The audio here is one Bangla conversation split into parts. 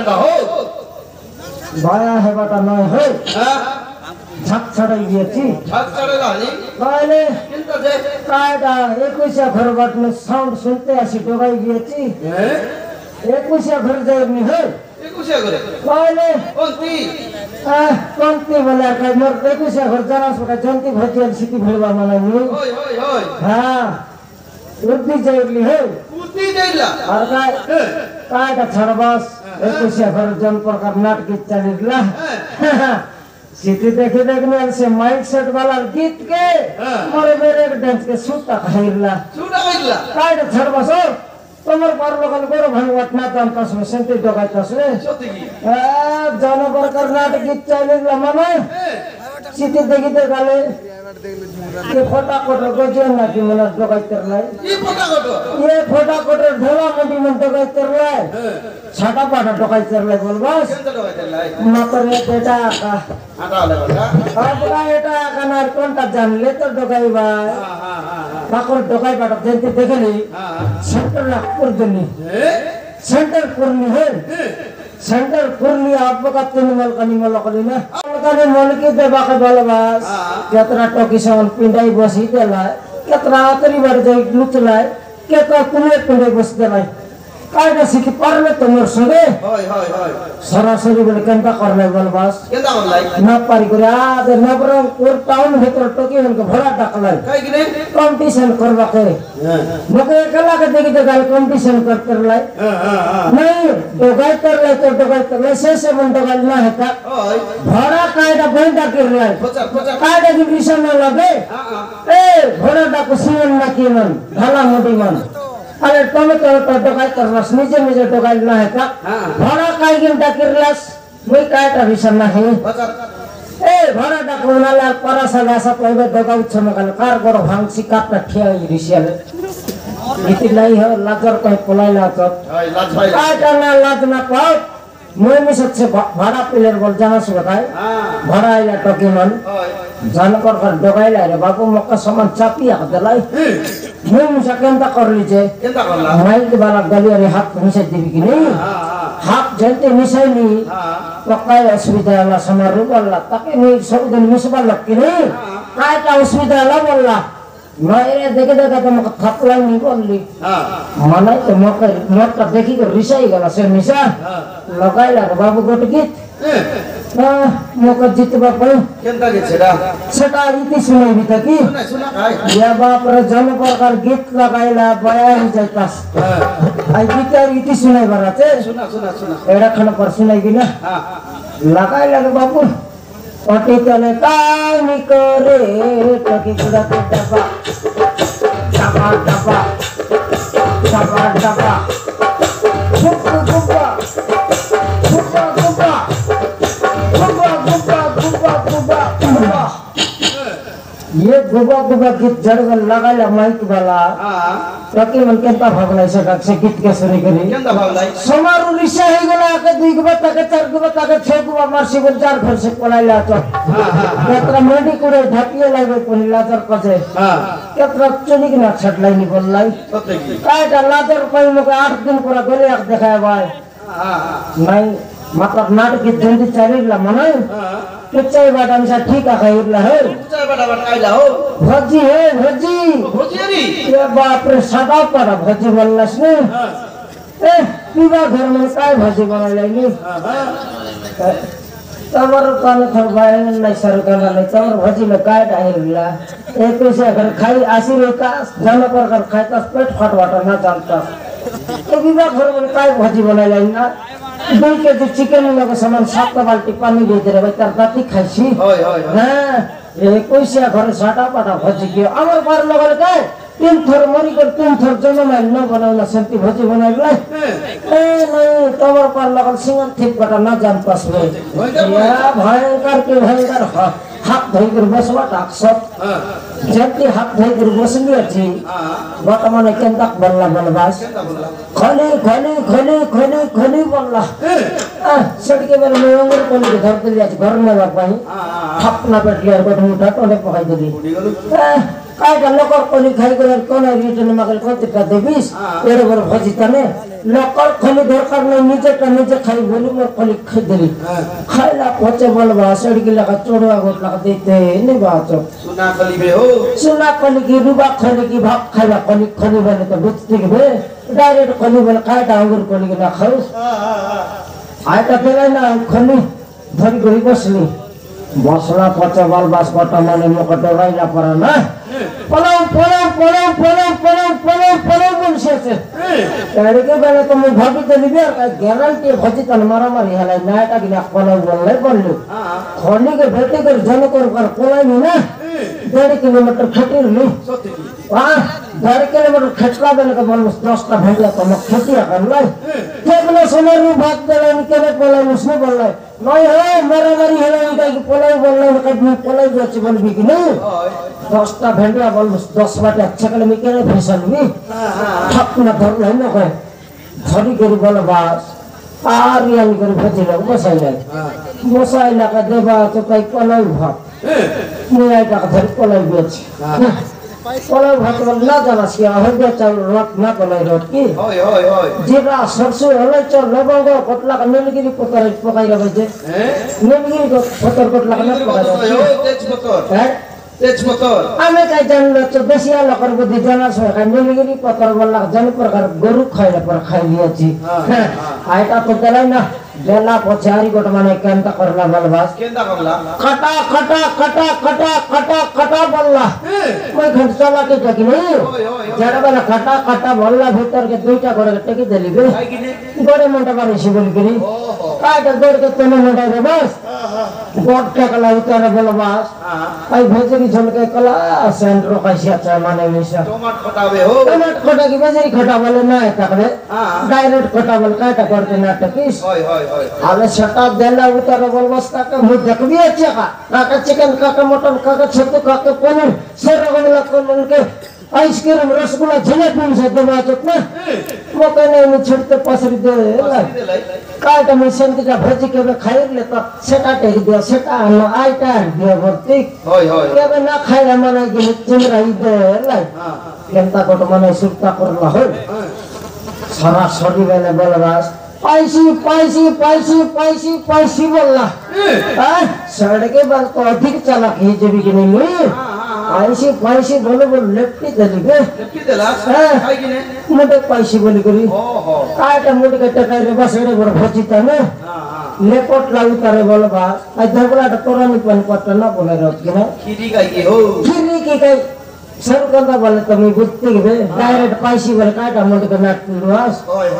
কেনটা হো ভয়া হেবাটা নয় হই ছাদ ছাড়াই গিয়েছি ছাদ ছাড়ে গালি তাহলে কিন্তু যে কায়টা 21 ঘর বাটনে সাউন্ড শুনতে আসি ডোবাই গিয়েছি 21 ঘর যাইনি হই 21 করে তাহলে কোনটি কোনটি বলে কাই মোর 21 ঘর জানা সকা জন্তি ভজিয়াল সিটি ভেলবা মানে নি ওই ওই ওই হ্যাঁ উদ্দি যাইলি হই উঠি যাইলা আর কায়টা ছাড়বাস 21 ঘর জন প্রকার নাটক চালিলা सिटी देखे देखने से माइक सेट वाला गीत के मोरे मेरे डांस के सूता खाइला काट छड़बसो तमर पर लोकल गोर भंगवट ना तमकास में सेंटी डगाइतास रे सती की जनबर कर्नाटक गीत चलेला माने सिटी देखिते गाले ये फोटा कोट गजन ना कि मन डगाइतरलाई ये फोटा कोट ढोला मंडी मन डगाइतरलाई छाटा पाटा डगाइतरलाई बोलबास मातरे बेटा का आपका এটা কানার কোনটা জানলে তো ডকাই ভাই কাকর ডকাই পাটা জেনতে দেখলি সেন্টার লাখ করজনি সেন্টার করনি হে সেন্টার করনি आपका তিনমল কানিমল কলি না আমাদের মনকে দেবাকে ভালোবাস যতরা টকি সমান পিন্ডাই বসি দেলা কতরা আতরি বার যাই লুচলাই কত কুলে পিন্ডাই বসি দেলাই কায়দা শিখি পারলে তোমার সঙ্গে হয় হয় হয় সরাসরি বলে কেনটা করলে বলবাস কেনটা করলাই না পারি করে আদে নবরঙ্গপুর টাউন ভিতর টকি হনকে ভরা ডাকলাই কাই কিনে কম্পিটিশন করবা কে মকে একলা কে দেখি তো গাল কম্পিটিশন করতে লাই नहीं डोगाई कर लाई तो डोगाई कर लाई से मन डोगाई ना है का ओय भरा कायदा बंदा कर लाई पचा पचा कायदा की विषय ना लगे ए भरा डाको सीवन ना की मन ढाला मोटी मन अरे तुम्हें तो डोगाई कर रस नीचे नीचे डोगाई ना है का भरा काय गिन डाकर लस मैं कायदा विषय ना है पचा ए भरा डाको नाला परसा लासा पहिले डोगाई छमकल कार गरो भांगसी कापटा ठिया रिसियल इति लाई हो लाजर कहीं पोलाई लाजर हाय लाज भाई कायदा ना लाज ना पाओ मैं मिसत से भाड़ा पिलर बोल जाना से बताए भाड़ा आइला टोकी मन ओय जानकर कर डगाइला रे बाबू मक्का सामान चापिया दलाई मैं मिसा केनता कर लीजे केनता करला माइक वाला गली रे हाथ मिसा देबी कि नहीं हाथ जलते मिसाई नहीं पक्का असुविधा वाला समारोह वाला ताकि नहीं सब दिन मिसबा लग कि नहीं कायदा असुविधा वाला बोलला मैं देखे देखा तो मक थपलाई नहीं बोलली माने तो मक देखी तो रिसाई गला से मिसा लगाइला रे बाबू गोट गीत मक जितबा पई केनता के छेड़ा सेटा इति सुनाई त की सुना सुना भाई या बाप रे जन प्रकार गीत लगाइला बयान जाइतास आई गीत इति सुनाई बरा छे सुना सुना सुना एड़ा खन पर सुनाई बिना लगाइला रे बाबू ओटी तले कानी करे टकी गुड़ा के डबा डबा डबा डबा डबा गुब्बा गुब्बा गुब्बा गुब्बा गुब्बा गुब्बा गुब्बा गुब्बा ये गुब्बा गुब्बा गीत जड़गल लगाइला माइक वाला टकी मन केनता भगलाई से गीत के सुनी करी केनता भागलाई समारू रिसा हे गला के दुई गुबा तके चार गुबा तके छह गुबा मारसी बोल चार घर से पलाइला तो केतरा मेडी कुडे ढापिए लागे कोनी लाजर कजे केतरा चुनिक ना छटलाई नि बोललाई सते की कायटा लाजर पई मके 8 दिन पूरा गोले आक देखाय भाई नहीं मतलब नाटक की जल्दी चलेला मने किच्चाई बाटा में ठीक आ गइला है चाय बड़ा बड़ा आइला हो भजी है भजी भोजियरी ये बाप रे सदा पर भजी बोललस ने ए पीवा घर में काय भजी बनाले नि तबर कान खरबाय नहीं सरकार नहीं तबर भजी में काय डाइला एक पैसे अगर खाई आसी रे का जन पर कर खाई त पेट फटवाटा ना जानता ए पीवा घर में काय भजी बनाले ना 2 केजी चिकन लगे सामान 7 बाल्टी पानी दे दे रे तर दाती खाइसी होय होय हां ए पैसा घर साटा पाटा भजी के अमर पर लगल काय 3 थर मरी कर 3 थर जन्म न बनाउला शान्ति भजी बनाइला ए नहीं तबर पर लगल सिंगल ठीक बटा न जान पास हो या भयंकर के भयंकर हाथ धइकर बसवा टाक्सत जति हाथ धइकर बसली अछि वर्तमान केनता बल्ला बलबास खले खले खले खले खले बल्ला सड़के में मेंगर कोनी के धर दिया घर में लग पाई थपना पेट लिया को मुठा टोले पकाई दिली কাইটা লোকর কলি খাই করে কোন রিটার্ন মাকে কতটা দেবিস এর বড় ভজিতানে লোকর খলি দরকার নাই নিজেটা নিজে খাই বলি মোর কলি খাই দিলি খাইলা পচে বলবা সড়কি লাগা চড়ুয়া গোট লাগা দিতে নে বাত सुना खली बे हो सुना कली की रुबा खली की भाग खाइला कली खली बने तो बुझते के बे डायरेक्ट कली बने काइटा अंगुर कली के ना खाउस आइटा तेरा ना खली धरी गई बसली बसला पचा बाल बास पटा माने मकट राइला परा ना पलाउ पलाउ पलाउ पलाउ पलाउ पलाउ पलाउ बोलसे से तेरे के बेला तो मैं भाभी तो लिबे का गारंटी भजी तन मारा मारी हला नाटा कि पलाउ बोलले बोललु खली के बेटे कर जन कर पलाई ना 1.5 किलोमीटर खटीर ली हां 1.5 किलोमीटर खटला बेला का बोल 10 टा भेंगला तो मक खटिया कर लाई केबला सोना रू भाग देला निकले पलाई उसने बोलले नहीं है मारा मारी हला इनका कि पलाई बोलले कभी पलाई जाच बोल भी कि नहीं 10 टा भेंगला बोल 10 बाटे अच्छा कले मिकेले फैशन भी ठप ना धर नहीं ना कोई धरी करी बोल बास आरियान करी भजी लोग बसाइला का देबा तो कई पलाई भाग नहीं का धर पलाई बेच पलाई भाग ना जाना सिया हो गया चल रत ना पलाई रोट की होय जीरा सरसों हले चल लबंग पतला का नीलगिरी पत्थर पकाई रहे जे नीलगिरी को पत्थर पतला का ना पकाई तेज पत्थर आमे का जान तो बेसिया लकर बुद्धि जाना सो का नीलगिरी पत्थर वाला जन प्रकार गरु खाइला पर खाइ लिया छी आइटा तो देला ना देला पछारी गोट माने केनता करला बलबास केनता करला कटा कटा कटा कटा कटा कटा बोलला कोई घंट चला के टकी नहीं जड़ा वाला कटा कटा बोलला भीतर के दुईटा गोड़ के टकी देली बे गोड़े मोटा मारे शिवल गिरी काटा गोड़ के तने मोटा रे बस गोड़ टकला उतारे बलबास आई भेजरी झलके कला सेंट्रो कैसिया चा माने मिसा टमाट खटावे हो टमाट खटा की भेजरी खटा बोले ना तकले डायरेक्ट खटा बोल काटा करते ना टकीस होय आले छटा देला उतारे बलबास का मुझ देखबी अच्छा का चिकन का मटन का छतु का पनीर सरगमला कोन के आइसक्रीम रसगुल्ला जलेबी से देवा चतना वो कहने में छटते पसरी दे काटा में संति का भजी के खाइ ले तो सेटा टेक दियो सेटा न आइटा दियो भर्ती होय के ना खाइ मने के चिमरा दे लाई केनता कोट मने सुक्ता करला हो सारा सडी बेले बलबास पैसी पैसी पैसी पैसी पैसी बोलला सड़के बाल तो अधिक चला के जब कि नहीं पैसी पैसी बोले बोल लेफ्टी देला खाइ किने मोटे पैसी बोली करी ओहो काटा मोटे के टकाई रे बस एडे बड़ भजिता ने लेपोट लागू तारे बोल बास आ धबला तोरा नि पन पट ना बोले रत कि ना खीरी का ये हो खीरी की कई सर कंदा बोले तो मैं बुद्धि के डायरेक्ट पैसी बोले काटा मोटे के नाट लुआस होय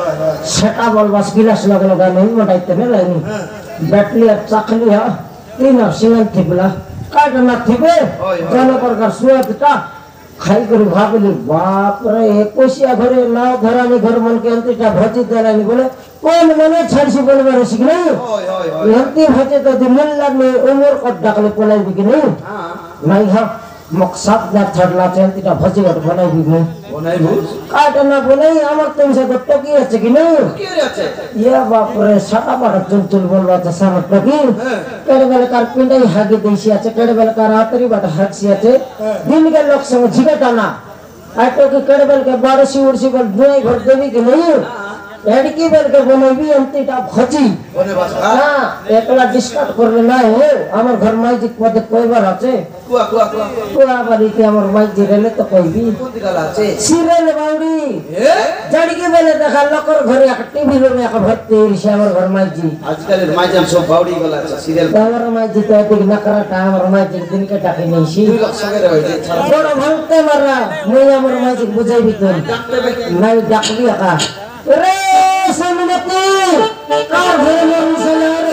सेटा बोल बस गिलास लगा नहीं मोटा इतने लाइन बैटरी चखली है तीन सिंगल थिबला काट ना थिबे जन प्रकार सुअतटा खाई कर भागली बाप रे कोसिया घरे नाव धरानी घर मन के अंतिटा भजी देलानी बोले कौन मने छड़सी बोलबे रे सिख नहीं अंति भजे तो दिमल्ला में उमर को डाकले पलाई भी कि नहीं नहीं हां मकसद ना थड़ला चलतीटा भजी गट बनाई भी बनाई भूस काट ना बनाई हमर तुमसे तो टकी আছে कि नहीं की रे আছে ये बाप रे साटा पाटा चुल बोलवा त साम टकी केड़े बेले कार पिंडाई हागे देसी আছে केड़े बेले कार आतरी बाट हाक्सी আছে दिन के लोग संग झिगटाना आटो के केड़े बेले के बारसी उड़सी बोल दुई घर देवी कि नहीं एडकी बेल के बनबी अंतिटा भजी बने बस हां एकला डिस्कट करले ना हो हमर घर माई पद कोई बार আছে कुआ बाली के हमर माई जी रेले तो कहबी कोन दिला আছে सिरेल बाउडी जड़की बेले देखा लकर घर एक टीवी में एक भर्ती ऋषि हमर घर माई जी आजकल माइजन सब बाउडी वाला আছে सीरियल हमर माई जी तो एक नकरा टा हमर माई जी दिन के टाके नहीं सी संगे रहे जे बड़ भंगते मरला मैं हमर माई जी बुझाई भी तो नहीं डाकबी का रे समनती का घर में सलार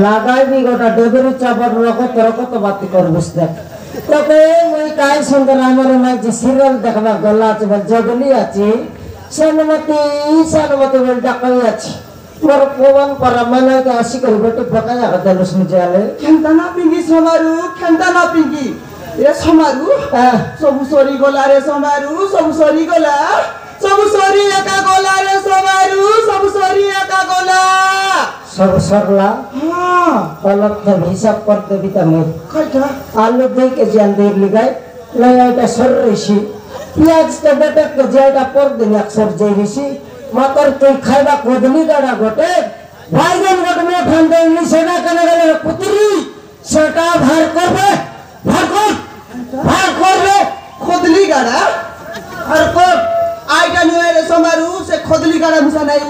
लागाई भी गोटा डेबरी चापट रखो तो बात कर बुझते তোকে মুই কাই সুন্দর আমার মাই যে সিরিয়াল দেখবা গলা আছে বল জগলি আছে সানমতি বল ডাকাই আছে মোর পবন পরা মানে আসি করি বেটি ফকাই আগা লুসমি জালে খেন্তা না পিঙ্গি সমারু খেন্তা না পিঙ্গি এ সমারু সবু সরি গলা রে সমারু সবু সরি গলা সবু সরি একা গলা রে সমারু সবু সরি একা গলা সব সরলা হ্যাঁ অলক তব হিসাব করতে বিতা মোর কয়টা आलू 2 केजी अंदर लिगाय लय এটা সর রইছি পেঁয়াজ তে বেটা কে যেটা পর দিন একসর যাই রইছি মাতর তুই খাইবা কোদনি গাড়া গোটে ভাইগন গোটে মে ঠান্ডা নি সেটা কেন গেলে পুত্রি সেটা ভার করবে ভার করবে খদলি গাড়া আর কর আইটা নয় রে সমারু সে খদলি গাড়া মিশা নাই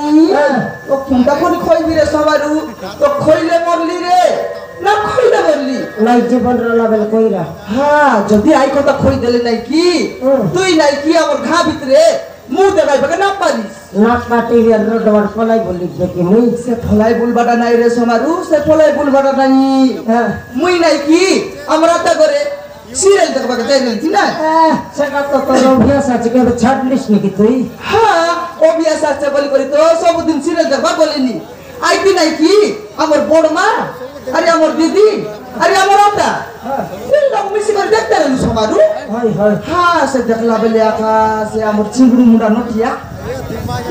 তো কোনটা কোন খইবি রে সমারু তো খইলে মরলি রে না খইলে মরলি নাই জীবন রলাবেল কইরা হ্যাঁ যদি আই কথা খই দেলে নাই কি তুই নাই কি আমার ঘা ভিতরে মুখ দেখাই পাকে না পারিস নাক কাটি আর রোডবার ফলাই বলি দেখি মুই সে ফলাই বুলবাটা নাই রে সমারু সে ফলাই বুলবাটা নাই হ্যাঁ মুই নাই কি আমরা তা করে সিরিয়াল দেখবাকে চাই নাই না সেটা তো তোর অভ্যাস আছে কেন ছাড়লিস নাকি তুই হ্যাঁ অভ্যাস আছে বলি করি তো সবদিন সিরিয়াল দেখবা বলিনি আইতি নাই কি আমার বড় মা আরে আমার দিদি আরে আমার আতা তিন লোক মিশি করে দেখতে রে সমারু হয় হয় হ্যাঁ সে দেখলা বেলে আকাশ সে আমার চিংড়ি মুন্ডা নটিয়া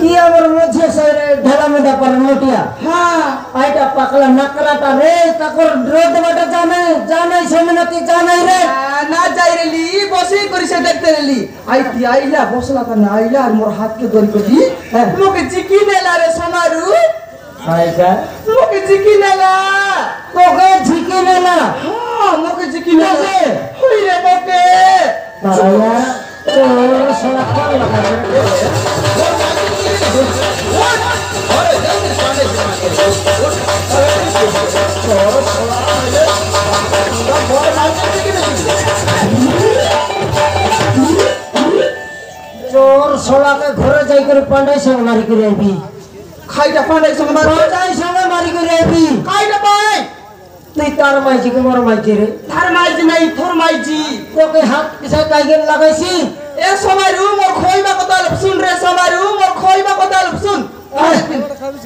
ই আমার মধ্যে সাইরে ঢালা মেদা পর নোটিয়া হ্যাঁ আইটা পাকলা নাকরাটা রে তাকর রোদ বাটা জানাই সমনতি জানাই রে না যাই রেলি বসে করি সে দেখতে রেলি আইতি আইলা বসলা তা না আইলা আর মোর হাতকে ধরি করি মোকে জিকি নেলা রে সমারু আইটা মোকে জিকি নেলা তোকে ঝিকে নেলা হ্যাঁ মোকে জিকি নেলা হই রে মোকে তারা তোর সারা কোন লাগা চোর সোলাকে ঘরে যাই করে পান্ডাই সঙ্গে মারি করে আইবি খাইটা পান্ডাই সঙ্গে মার পান্ডাই সঙ্গে মারি করে আইবি খাইটা পাই তুই তার মাইজি কে মোর মাইজি রে থার মাইজি নাই থর মাইজি তোকে হাত পিছা কাইগেন লাগাইছি এ সমারু মোর খইবা কথা শুন রে সমারু মোর খইবা কথা শুন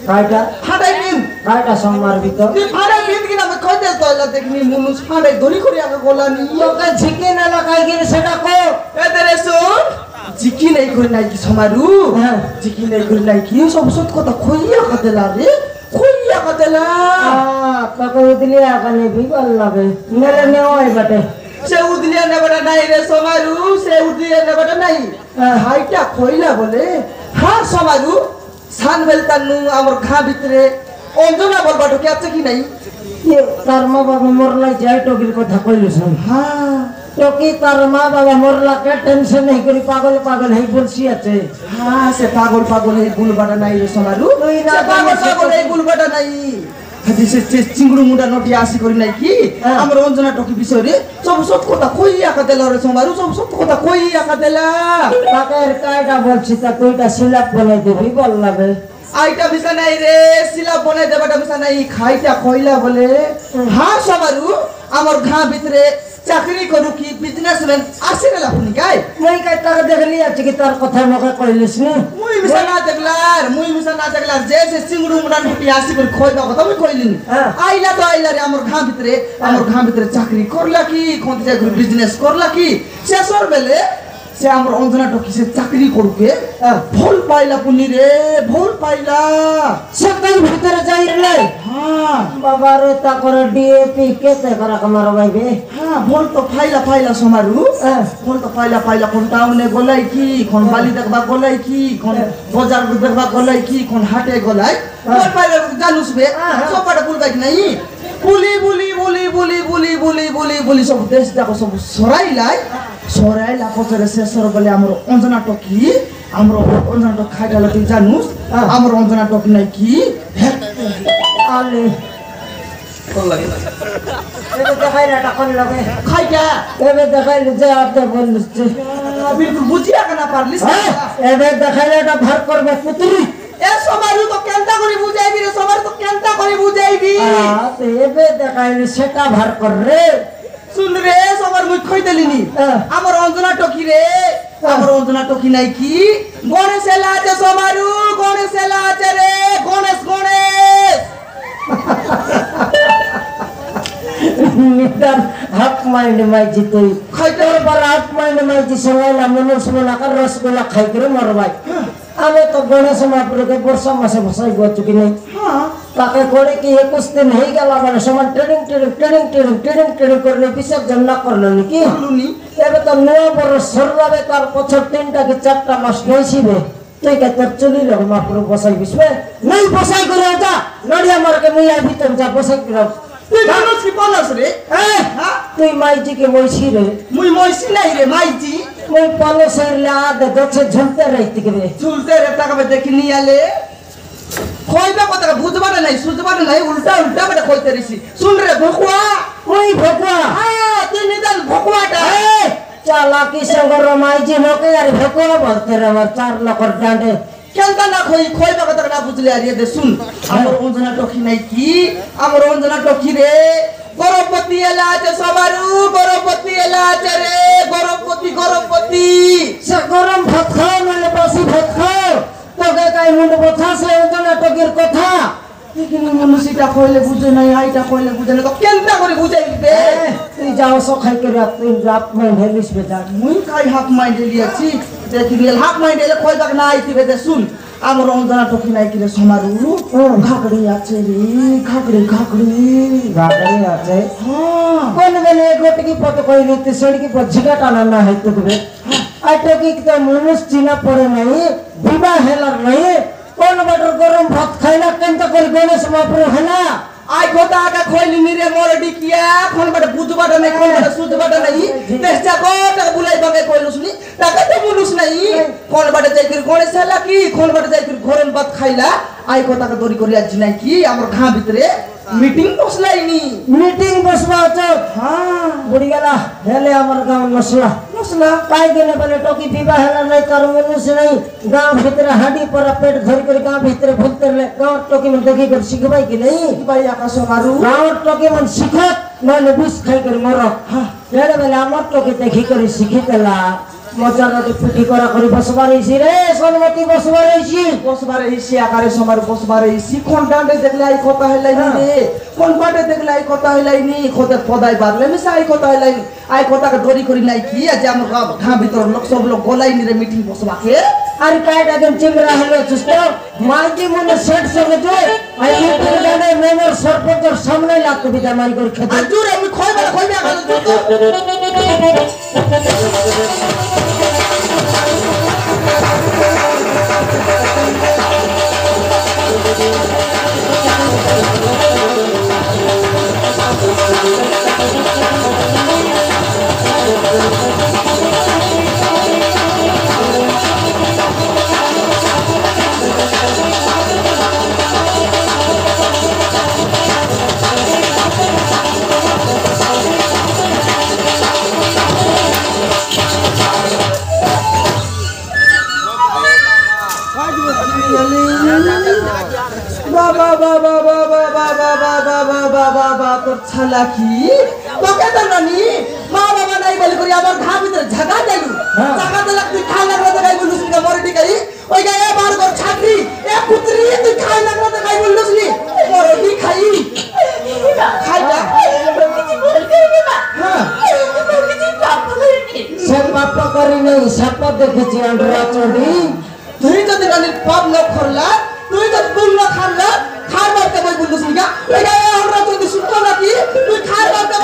কাইটা ফাটাই দিন কাইটা সঙ্গ মারবি তো তুই ফাটাই দিন কিনা আমি খইতে তয়লা দেখনি মুনুস ফাটাই ধরি করে আগে গোলানি তোকে ঝিকে না লাগাইগেন সেটা কো এ তেরে শুন জিকি নাই করে নাই কি সমারু হ্যাঁ। জিকি নাই করে নাই কি সব সত কথা খইয়া কাদেলা রে খইয়া কাদেলা তোকে উদলি আকানে বিবল লাগে মেলে নেওয়াই বটে সে উদলিয়া নেবাটা নাই রে সমারু সে উদলিয়া নেবাটা নাই হাইটা খইলা বলে হ্যাঁ সমারু সান বেলতানু আমার ঘা ভিতরে অঞ্জনা বলবাটো কি আছে কি নাই তার মা বাবা মরলাই যাই টকির কথা কইলিস হ্যাঁ টকি তার মা বাবা মরলা কে টেনশন নাই করি পাগল পাগল হই বলছি আছে হ্যাঁ সে পাগল পাগল এই গুলবাটা নাই রে সমারু তুই না সে পাগল পাগল এই গুলবাটা নাই হাজি সে চিংড়ু মুন্ডা নটি আসি করি নাই কি আমার অঞ্জনা টকি বিষয়ে সব সব কথা কইয়া কাদেলা রে সমারু সব সব কথা কইয়া কাদেলা তাকের কায়টা বলছি তা তুইটা সিলাপ বলাই দিবি বল লাগে আইটা বিছা নাই রে সিলা বনাই দেবাটা বিছা নাই খাইটা কইলা বলে হ্যাঁ সমারু আমার ঘা ভিতরে চাকরি করু কি বিজনেসম্যান আসি গেল আপনি গাই মই কাই তাকে দেখলি আছে কি তার কথা মকে কইলিস নি মুই মিছা না দেখলার যে সে চিংড়ু মুন্ডা নটি আসি করে খইবা কথা মুই কইলিনি আইলা তো আইলা রে আমার ঘা ভিতরে চাকরি করলা কি কোন চাকরি বিজনেস করলা কি শেষর বেলে সে আমার অঞ্জনা টকি সে চাকরি করুকে ভুল পাইলা পুনি রে ভুল পাইলা সকাল ভিতরে যাই রে হ্যাঁ বাবা রে তা করে ডিএপি কেতে করা কমার বাইবে হ্যাঁ ভুল তো পাইলা সমারু ভুল তো পাইলা কোন টাউনে গলাই কি কোন বালি দেখবা গলাই কি কোন বাজার দেখবা গলাই কি কোন হাটে গলাই ভুল পাইলা জানুস বে সবটা ভুল বাইক নাই বুলি সব দেশ দেখো সব সরাইলা পচরে শেষর বলে আমার অঞ্জনা টকি খাইডালা তুই জানুস আমার অঞ্জনা টকি নাই কি আলে কোন লাগে এবে দেখাইলা টাকন লাগে খাইটা এবে দেখাইলে যে আপনি বললিস বিলকুল বুঝিয়া কেনা পারলিস এবে দেখাইলাটা ভার করবে পুত্রী এ সবারু তো কেনতা করে বুঝাইবি রে সবার তো কেনতা করে বুঝাইবি এবে দেখাইলে সেটা ভার কর রে सुन रे सबर मुई खोई देलिनी हमर अंजना टोकी रे हमर अंजना टोकी নাই কি গণেশ এলা আছে সমারু গণেশ এলা আছে রে গণেশ গণেশ নিতার হাফ মাইন্ড মাইজি তুই খাইতে পার হাফ মাইন্ড মাইজি সময় না মনুষ মনে কর রসগোল্লা খাই করে মরবাই আমি তো গণেশ মহাপ্রভুকে বর্ষা মাসে বসাই চুকি নেই তাকে করে কি 21 দিন হয়ে গেল মানে সমান ট্রেনিং করলে বিসর্জন না করলো নাকি এবার তো 9 বছর সরলাবে তার বছর 3টা কি 4টা মাস নইছিবে তুই কে তোর চলি লোক মহাপ্রভু বসাই বিসবে নাই বসাই করে যা নড়িয়া মারকে মুইয়া ভিতর যা বসাই করে তুই মানুষ কি বলছ রে তুই মাইজি কে মইছি রে মুই মইছি নাই রে মাইজি মুই পালে সরলে আদে গছে ঝুলতে রইতি কে ঝুলতে রে টাকা দেখি নি আলে কইবা কথা বুঝবারে নাই সুঝবারে নাই উল্টা উল্টা বড় কইতে রিছি শুন রে ভকুয়া ওই ভকুয়া হ্যাঁ তুই নিদান ভকুয়াটা চালাকি সঙ্গে রমাইজি নকে আর ভকুয়া বলতে রে আমার 4 লক্ষর ডাঁডে কেনটা না কইবা কথা না বুঝলে আর দে শুন আমার অঞ্জনা টকি নাই কি আমার অঞ্জনা টকি রে গরবপতি এলা আছে সবারু গরবপতি এলা আছে রে গরবপতি সে গরম ভাত খাও মানে বসি ভাত খাও তোকে কাই মুন্ড কথা সে অঞ্জনা টকির কথা কিন্তু মনুষিটা কইলে বুঝে নাই আইটা কইলে বুঝে না তো কেনটা করে বুঝাই দে তুই যাও সো খাই করে তুই রাত মাই হেলিস বেটা মুই খাই হাফ মাইন্ড লিয়াছি দেখি রিয়েল হাফ মাইন্ড এলে কইবা না আইতি বেদে শুন আমার অঞ্জনা টকি নাই কি রে সমারু ঘাগড়ি আছে রে ঘাগড়ি আছে হ্যাঁ কোন বেলে গোটকি পত কই নিতে সড়কি পর ঝিকা টানা না হইতো তবে আই টকি তো মনুষ চিনা পড়ে নাই বিবাহ হেলার নাই কোন বাটর গরম ভাত খাইলা কেনটা করে গণেশ মহাপ্রভু হেলা আই কথা আগা কইলি নি রে মোর ডিকিয়া কোন বাটে বুঝবাটা নাই কোন বাটে সুঝবাটা নাই চেষ্টা কর বুলাই বাগে কইলু শুনি টাকা তো মনুষ নাই কোন বাটে যাই করে গণেশ হেলা কি কোন বাটে যাই করে গরম ভাত খাইলা আই কথা দরি করি আজ নাই কি আমার ঘা ভিতরে মিটিং বসলাইনি মিটিং বসবা তো হ্যাঁ বুড়ি গেলা হেলে আমার গাঁও মশলা কাই দিনে বলে টকি বিবাহ হেলা নাই তার মনুষ নাই গাঁও ভিতরে হাঁডি পরা পেট ধরি করে গাঁও ভিতরে ভুলতে গাঁও টকি মন দেখি করে শিখবাই কি নাই ভাই আকাশ মারু গাঁও টকি মন শিখত নইলে বিষ খাই করে মর হ্যাঁ হেলে বলে আমার টকি দেখি করে শিখি দেলা মজাকে পিটি করা করে বসবার হইছি রে সনমতি বসবার হইছি বসবারে হিসি আকারে সমার বসবারে হিসি কোন ডান্ডে দেখলে আই কথা হইলাইনি রে কোন পাটে দেখলে আই কথা হইলাইনি খোদে পদাই বারলে মিশা আই কথা হইলাইনি আই কথাকে দরি করি নাই কি আজ আমার ঘা ভিতর লোক সব লোক গলাইনি রে মিটিং বসবাকে আর কাইটা দেন চিংড়া হলো সুস্থ মাইজি মনে সেট সঙ্গে তো আই মিটিং জানে মেমর সরপঞ্চের সামনে লাগতে বিদা মারি করে খেতে আর জোরে আমি কইবা তোর ছালা কি তোকে তো নানি মা বাবা নাই বলে করি আমার ঘা ভিতরে ঝাগা দেলু ঝাগা দেলা তুই খা লাগলা তো গাই বলুস নি মরডি গাই ওই গাই এবার কর ছাত্রী এ পুত্রী তুই খাই লাগলা তো গাই বলুস নি মরডি খাই খাইলা কিছু বল করবে না হ্যাঁ কিছু পাপ করিনি সে পাপ করি নাই সাপ দেখেছি আন্ডরা চড়ি তুই যদি নানি পাপ না করলা তুই যদি ভুল না খালা খার মারতে বই বলুস নি ওই গাই আমরা যদি শুনতো নাকি তুই খার মারতে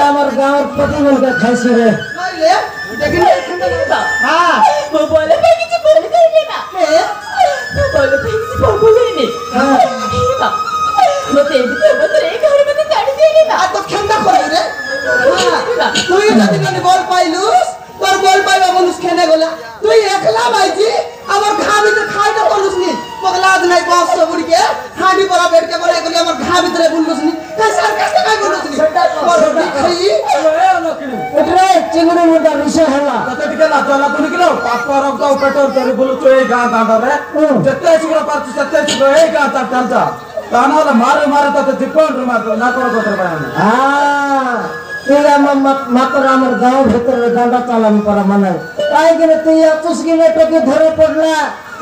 আমার গাঁর প্রতিমনকে খাইছি রে হ্যাঁ বলে কিছু বলে করবে না বলে কিছু বলবে না মতে এই ঘরের মধ্যে গাড়ি দিয়ে না আর তো খেন্দা করে রে তুই যদি মানে বল পাইলুস তোর বল পাইবা মানুষ খেনে গলা তুই একলা ভাইজি আমার ঘা ভিতরে খাইতে করলুস নি পগলাদ নাই বস বুড়িকে হাঁডি পরা বেটকে বলাই গলি আমার ঘা ভিতরে বুললুস নি কাই সার্কাস কাই করলুস নি বড় খাই এটরে চিংড়ি মুন্ডা রিসে হেলা কত টিকে না চলা তুমি কিলো পাপর গাও পেটর ধরে বলছো এই গাঁ দাঁড়ারে যেতে শিগরা পারছি সেতে শিগরা এই গাঁ তার চালতা তাহলে মারে মারে তো জিপন মার না করো কথা পায় না তুই মাত্র আমার গাঁও ভেতরে দাঁড়া চালান করা মানে তাই কিনে তুই এতুস কিনে টোকে ধরে পড়লা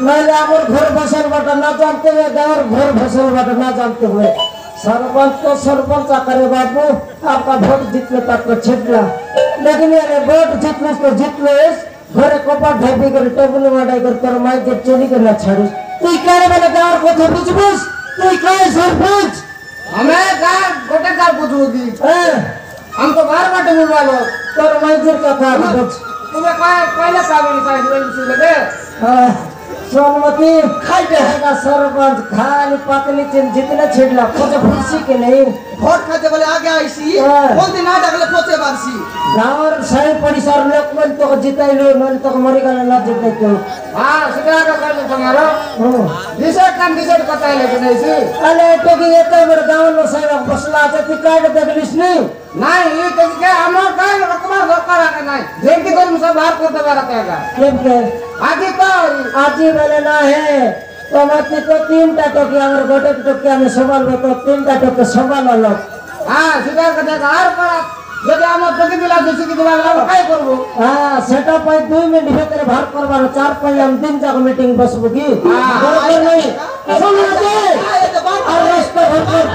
নাহলে আমার ঘর ভাষার বাটা না জানতে हुए गाँव घर भाषार बाटा ना जानते हुए सरपंच तो सरपंच आकारे बाबू आपका वोट जीतने तक को छिटला लेकिन यार वोट जीतने तो जीतले घरे कपड़ ढेपी कर टेबल माडाई कर तोर माई के चोरी करना छाड़ू তুই কারে বলে গাঁর কথা বুঝবস তুই কায় सरपंच हमें गाँव गोटे गाँव बुझोगी हमको बाहर बाटे बुलवालो तोर माई के कथा बुझ तुम्हें पहले साबुन चाहिए लगे सोनमती खाइटे है सरपंच खाली पतली चिन जितने छिड़ला खोजे फुर्सी के नहीं ভোট খাইতে বলে আগে আইছি কোন দিন না ডাকলে পচে পারছি गाँव सही परिसर लोग मन तो जिताइलो मन तो मरी गले ना जिताइ तो हाँ सीधा तो कर तुम्हारा डिसाइड काम डिसाइड करता है लेकिन ऐसे अरे तो कि एक बार गाँव लो सही बसला আছে তুই কাটে দেখলিস নি नहीं ये तो क्या हमारे का रकबा सरकार आके नहीं जेल की तुम सब बाहर करते रहते हैं केम के आगे तो आजी वाले ना है तो मत तो तीन टा टोकी अगर गोटे टोकी में सवाल तो तीन टा टोके सवाल अलग हाँ सीधा करते हैं हर पर যদি আমার তোকে দিলা দুশো কি দিলা আমরা কাই করব हां सेटा पाई 2 मिनट भीतर बाहर करबार 4-5 हम 3 जगह मीटिंग बसबो की बरोबर नहीं सुन ले और रास्ता भर